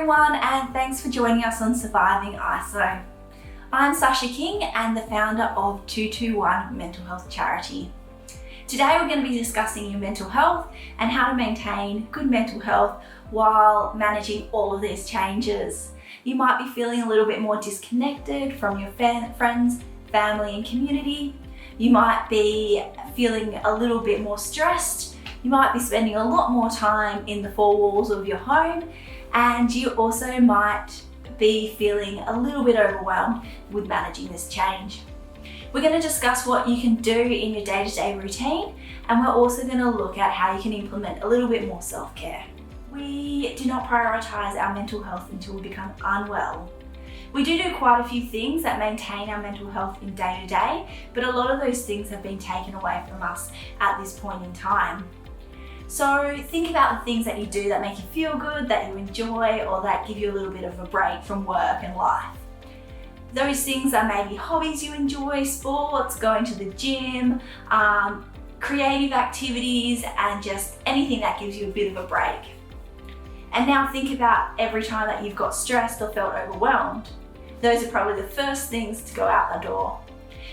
everyone, and thanks for joining us on Surviving ISO. I'm Sacha King and the founder of 2.two.one Mental Health Charity. Today we're going to be discussing your mental health and how to maintain good mental health while managing all of these changes. You might be feeling a little bit more disconnected from your friends, family and community. You might be feeling a little bit more stressed. You might be spending a lot more time in the four walls of your home, and you also might be feeling a little bit overwhelmed with managing this change. We're going to discuss what you can do in your day-to-day routine, and we're also going to look at how you can implement a little bit more self-care. We do not prioritise our mental health until we become unwell. We do quite a few things that maintain our mental health in day-to-day, but a lot of those things have been taken away from us at this point in time. So think about the things that you do that make you feel good, that you enjoy, or that give you a little bit of a break from work and life. Those things are maybe hobbies you enjoy, sports, going to the gym, creative activities, and just anything that gives you a bit of a break. And now think about every time that you've got stressed or felt overwhelmed. Those are probably the first things to go out the door.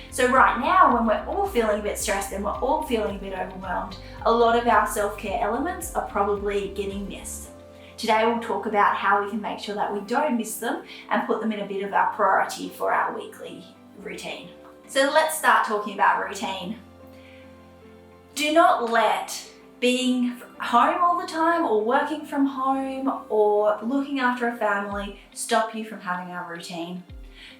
So right now, when we're all feeling a bit stressed and we're all feeling a bit overwhelmed, a lot of our self-care elements are probably getting missed. Today we'll talk about how we can make sure that we don't miss them and put them in a bit of our priority for our weekly routine. So let's start talking about routine. Do not let being home all the time or working from home or looking after a family stop you from having a routine.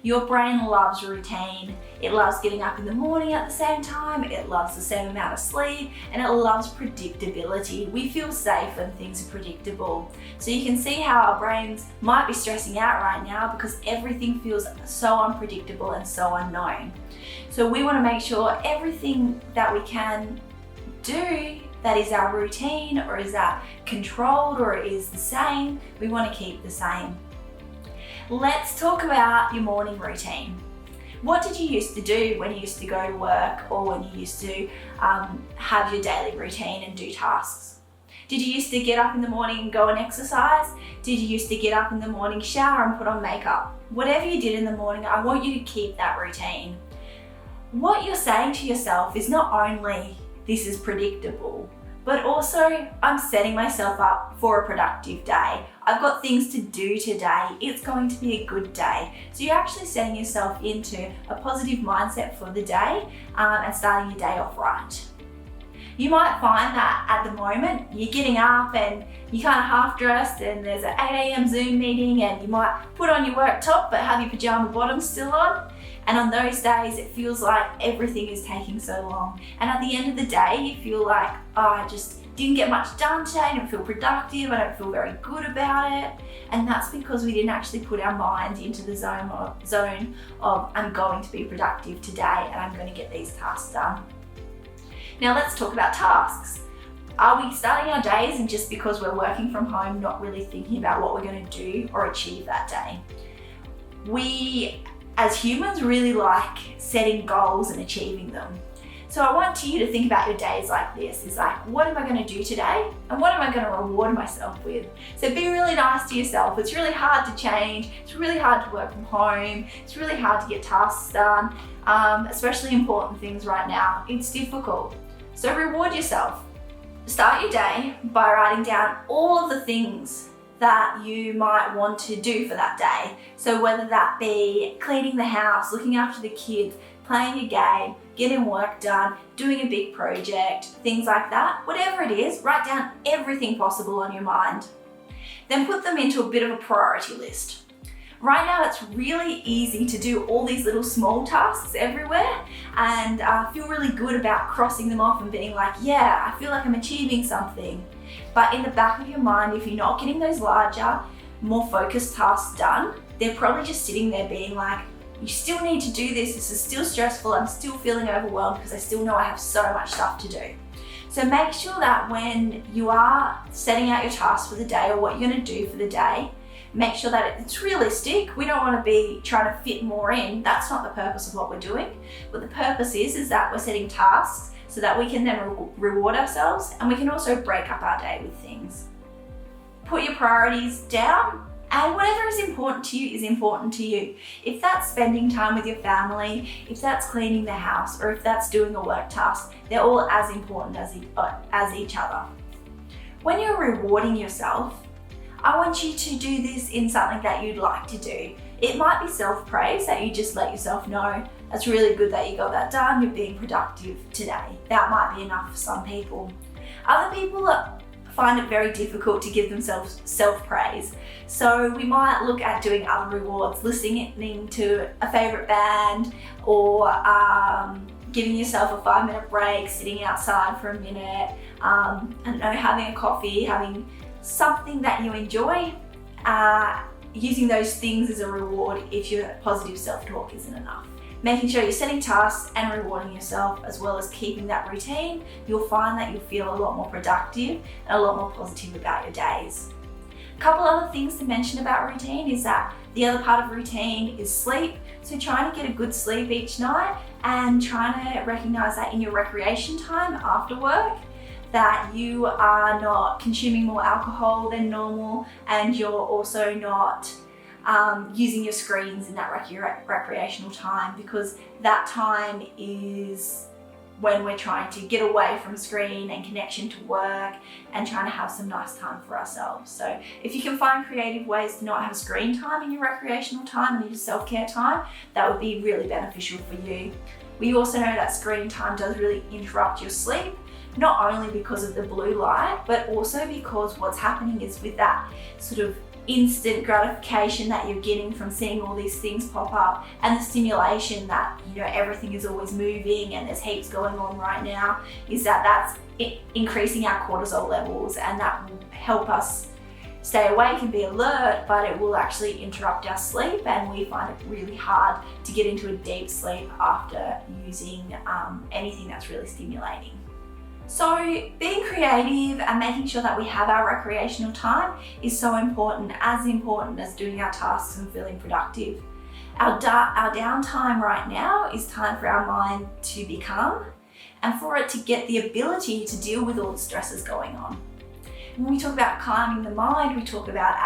Your brain loves routine. It loves getting up in the morning at the same time, it loves the same amount of sleep, and it loves predictability. We feel safe when things are predictable. So you can see how our brains might be stressing out right now because everything feels so unpredictable and so unknown. So we want to make sure everything that we can do that is our routine, or is that controlled, or is the same, we want to keep the same. Let's talk about your morning routine. What did you used to do when you used to go to work, or when you used to have your daily routine and do tasks? Did you used to get up in the morning and go and exercise? Did you used to get up in the morning, shower and put on makeup? Whatever you did in the morning, I want you to keep that routine. What you're saying to yourself is not only this is predictable, but also I'm setting myself up for a productive day. I've got things to do today. It's going to be a good day. So you're actually setting yourself into a positive mindset for the day and starting your day off right. You might find that at the moment you're getting up and you're kind of half dressed and there's an 8 a.m. Zoom meeting, and you might put on your work top but have your pajama bottoms still on. And on those days, it feels like everything is taking so long. And at the end of the day, you feel like, oh, I just didn't get much done today, I didn't feel productive, I don't feel very good about it. And that's because we didn't actually put our mind into the zone of I'm going to be productive today and I'm going to get these tasks done. Now let's talk about tasks. Are we starting our days and just because we're working from home, not really thinking about what we're going to do or achieve that day? We, as humans, really like setting goals and achieving them. So I want you to think about your days like this. It's like, what am I going to do today? And what am I going to reward myself with? So be really nice to yourself. It's really hard to change. It's really hard to work from home. It's really hard to get tasks done, especially important things right now. It's difficult. So reward yourself. Start your day by writing down all of the things that you might want to do for that day. So whether that be cleaning the house, looking after the kids, playing a game, getting work done, doing a big project, things like that, whatever it is, write down everything possible on your mind. Then put them into a bit of a priority list. Right now it's really easy to do all these little small tasks everywhere and feel really good about crossing them off and being like, yeah, I feel like I'm achieving something. But in the back of your mind, if you're not getting those larger, more focused tasks done, they're probably just sitting there being like, you still need to do this is still stressful, I'm still feeling overwhelmed because I still know I have so much stuff to do. So make sure that when you are setting out your tasks for the day or what you're going to do for the day, make sure that it's realistic. We don't want to be trying to fit more in. That's not the purpose of what we're doing. But the purpose is that we're setting tasks so that we can then reward ourselves, and we can also break up our day with things. Put your priorities down And whatever is important to you is important to you. If that's spending time with your family, if that's cleaning the house, or if that's doing a work task, they're all as important as each other. When you're rewarding yourself, I want you to do this in something that you'd like to do. It might be self-praise, that you just let yourself know, that's really good that you got that done, you're being productive today. That might be enough for some people. Other people find it very difficult to give themselves self-praise. So we might look at doing other rewards, listening to a favorite band, or giving yourself a 5-minute break, sitting outside for a minute, I don't know, having a coffee, having something that you enjoy, using those things as a reward if your positive self-talk isn't enough. Making sure you're setting tasks and rewarding yourself, as well as keeping that routine, you'll find that you'll feel a lot more productive and a lot more positive about your days. A couple other things to mention about routine is that the other part of routine is sleep. So trying to get a good sleep each night, and trying to recognize that in your recreation time after work, that you are not consuming more alcohol than normal, and you're also not using your screens in that recreational time, because that time is when we're trying to get away from screen and connection to work and trying to have some nice time for ourselves. So if you can find creative ways to not have screen time in your recreational time and your self-care time, that would be really beneficial for you. We also know that screen time does really interrupt your sleep, not only because of the blue light, but also because what's happening is with that sort of instant gratification that you're getting from seeing all these things pop up, and the stimulation that, you know, everything is always moving and there's heaps going on right now, is that that's increasing our cortisol levels, and that will help us stay awake and be alert, but it will actually interrupt our sleep, and we find it really hard to get into a deep sleep after using anything that's really stimulating. So being creative and making sure that we have our recreational time is so important as doing our tasks and feeling productive. Our downtime right now is time for our mind to be calm and for it to get the ability to deal with all the stresses going on. When we talk about calming the mind, we talk about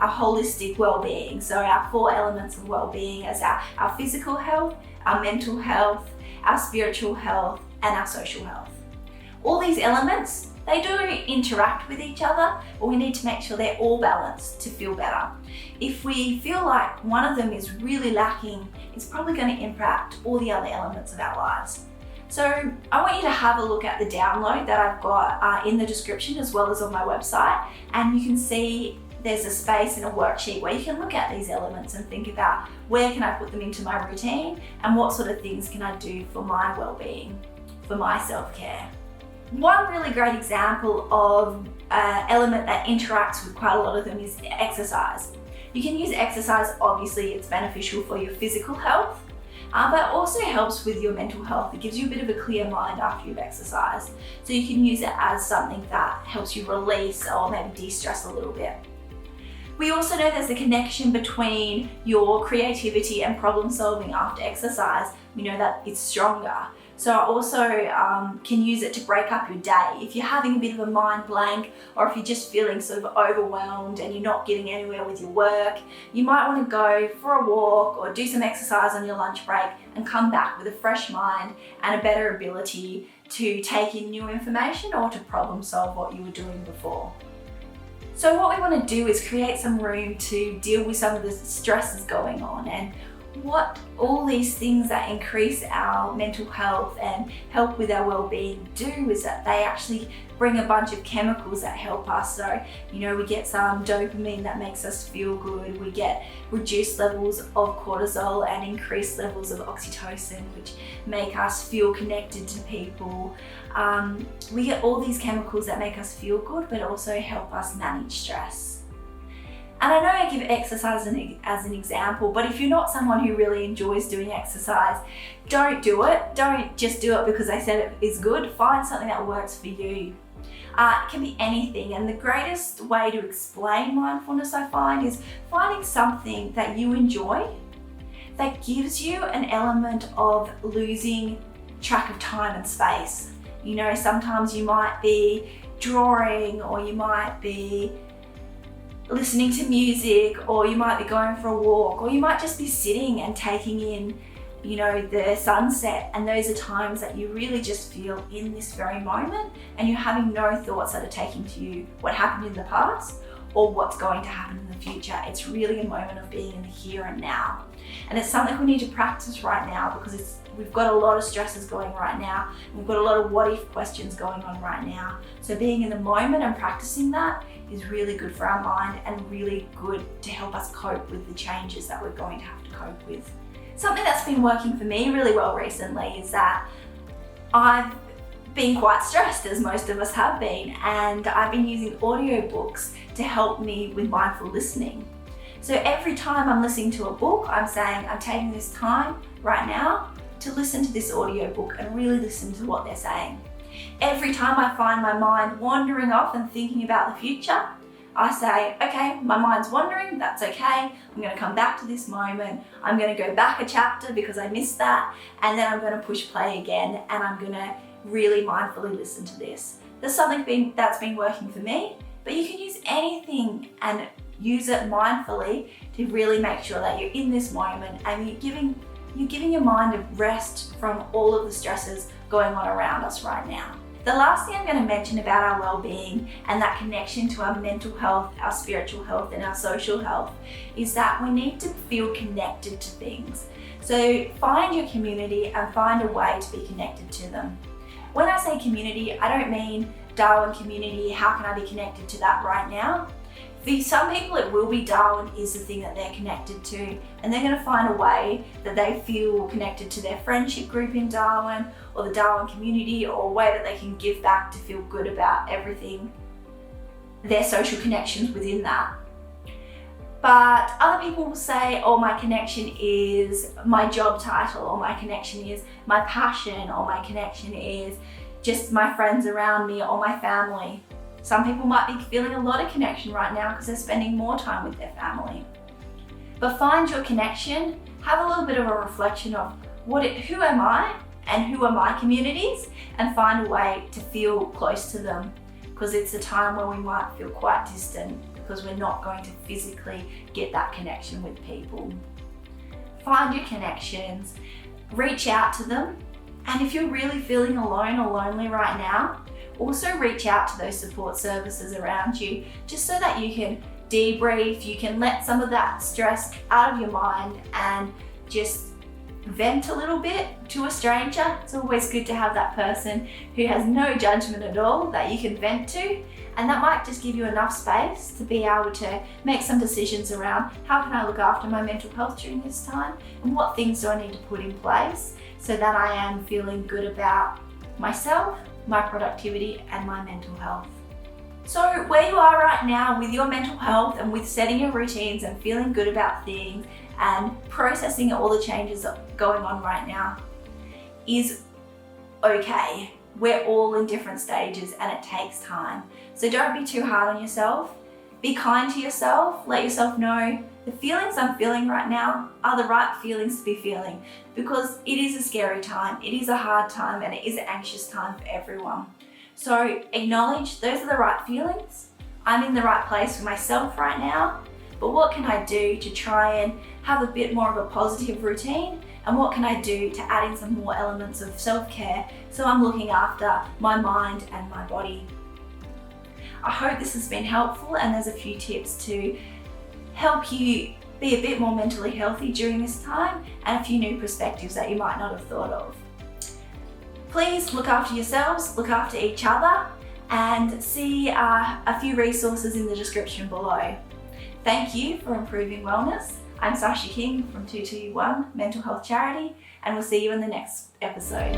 our holistic well-being. So our 4 elements of well-being as our physical health, our mental health, our spiritual health, and our social health. All these elements, they do interact with each other, but we need to make sure they're all balanced to feel better. If we feel like one of them is really lacking, it's probably going to impact all the other elements of our lives. So I want you to have a look at the download that I've got in the description, as well as on my website, and you can see there's a space in a worksheet where you can look at these elements and think about where can I put them into my routine, and what sort of things can I do for my well-being, for my self-care. One really great example of an element that interacts with quite a lot of them is exercise. You can use exercise, obviously it's beneficial for your physical health, but also helps with your mental health. It gives you a bit of a clear mind after you've exercised. So you can use it as something that helps you release or maybe de-stress a little bit. We also know there's a connection between your creativity and problem solving after exercise. We know that it's stronger. So I also can use it to break up your day. If you're having a bit of a mind blank, or if you're just feeling sort of overwhelmed and you're not getting anywhere with your work, you might want to go for a walk or do some exercise on your lunch break and come back with a fresh mind and a better ability to take in new information or to problem solve what you were doing before. So what we want to do is create some room to deal with some of the stresses going on, and what all these things that increase our mental health and help with our well-being do is that they actually bring a bunch of chemicals that help us. So, you know, we get some dopamine that makes us feel good, we get reduced levels of cortisol and increased levels of oxytocin, which make us feel connected to people. We get all these chemicals that make us feel good, but also help us manage stress. And I know I give exercise as an example, but if you're not someone who really enjoys doing exercise, don't do it. Don't just do it because I said it is good. Find something that works for you. It can be anything, and the greatest way to explain mindfulness, I find, is finding something that you enjoy that gives you an element of losing track of time and space. You know, sometimes you might be drawing, or you might be listening to music, or you might be going for a walk, or you might just be sitting and taking in, the sunset. And those are times that you really just feel in this very moment, and you're having no thoughts that are taking to you what happened in the past or what's going to happen in the future. It's really a moment of being in the here and now. And it's something we need to practice right now, because we've got a lot of stresses going right now. We've got a lot of what if questions going on right now. So being in the moment and practicing that is really good for our mind, and really good to help us cope with the changes that we're going to have to cope with. Something that's been working for me really well recently is that I've been quite stressed, as most of us have been, and I've been using audiobooks to help me with mindful listening. So every time I'm listening to a book, I'm saying I'm taking this time right now to listen to this audiobook and really listen to what they're saying. Every time I find my mind wandering off and thinking about the future, I say, okay, my mind's wandering, that's okay. I'm going to come back to this moment. I'm going to go back a chapter because I missed that, and then I'm going to push play again, and I'm going to really mindfully listen to this. There's something that's been working for me, but you can use anything and use it mindfully to really make sure that you're in this moment, and you're giving your mind a rest from all of the stresses going on around us right now. The last thing I'm going to mention about our well-being and that connection to our mental health, our spiritual health, and our social health is that we need to feel connected to things. So find your community and find a way to be connected to them. When I say community, I don't mean Darwin community, how can I be connected to that right now? For some people, it will be Darwin is the thing that they're connected to, and they're going to find a way that they feel connected to their friendship group in Darwin, or the Darwin community, or a way that they can give back to feel good about everything, their social connections within that. But other people will say, oh, my connection is my job title, or my connection is my passion, or my connection is just my friends around me, or my family. Some people might be feeling a lot of connection right now because they're spending more time with their family. But find your connection, have a little bit of a reflection of who am I and who are my communities, and find a way to feel close to them, because it's a time where we might feel quite distant because we're not going to physically get that connection with people. Find your connections, reach out to them, and if you're really feeling alone or lonely right now, also reach out to those support services around you, just so that you can debrief, you can let some of that stress out of your mind and just vent a little bit to a stranger. It's always good to have that person who has no judgment at all that you can vent to, and that might just give you enough space to be able to make some decisions around how can I look after my mental health during this time, and what things do I need to put in place so that I am feeling good about myself, my productivity, and my mental health. So where you are right now with your mental health and with setting your routines and feeling good about things and processing all the changes going on right now is okay. We're all in different stages and it takes time. So don't be too hard on yourself. Be kind to yourself. Let yourself know the feelings I'm feeling right now are the right feelings to be feeling, because it is a scary time, it is a hard time, and it is an anxious time for everyone. So acknowledge those are the right feelings. I'm in the right place for myself right now, but what can I do to try and have a bit more of a positive routine? And what can I do to add in some more elements of self-care so I'm looking after my mind and my body? I hope this has been helpful, and there's a few tips to help you be a bit more mentally healthy during this time, and a few new perspectives that you might not have thought of. Please look after yourselves, look after each other, and see a few resources in the description below. Thank you for improving wellness. I'm Sacha King from 2.2.one Mental Health Charity, and we'll see you in the next episode.